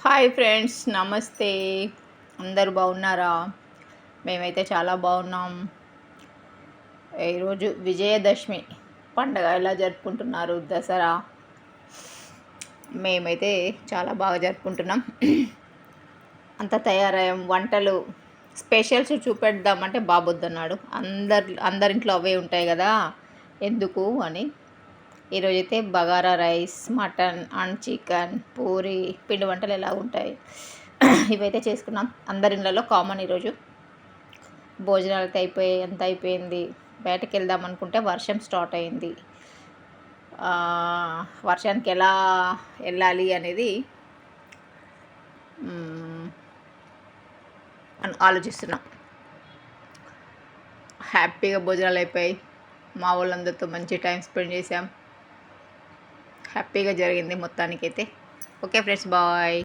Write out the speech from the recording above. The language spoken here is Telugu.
హాయ్ ఫ్రెండ్స్, నమస్తే. అందరూ బాగున్నారా? మేమైతే చాలా బాగున్నాం. ఈరోజు విజయదశమి పండగ ఎలా జరుపుకుంటున్నారు? దసరా మేమైతే చాలా బాగా జరుపుకుంటున్నాం. అంత తయారయ్యాం. వంటలు స్పెషల్స్ చూపెడదామంటే బాబొద్దన్నాడు. అందరింట్లో అవే ఉంటాయి కదా, ఎందుకు అని ఈరోజైతే bagara rice, mutton and chicken, puri, పిండి వంటలు ఎలా ఉంటాయి ఇవైతే చేసుకున్నాం. అందరిళ్ళలో కామన్. ఈరోజు భోజనాలు అయితే అయిపోయాయి, ఎంత అయిపోయింది. బయటకు వెళ్దాం అనుకుంటే వర్షం స్టార్ట్ అయింది. వర్షానికి ఎలా వెళ్ళాలి అనేది ఆలోచిస్తున్నాం. హ్యాపీగా భోజనాలు అయిపోయాయి. మా వాళ్ళందరితో మంచి టైం స్పెండ్ చేసాం. హ్యాపీగా జరిగింది మొత్తానికైతే. Okay friends, bye.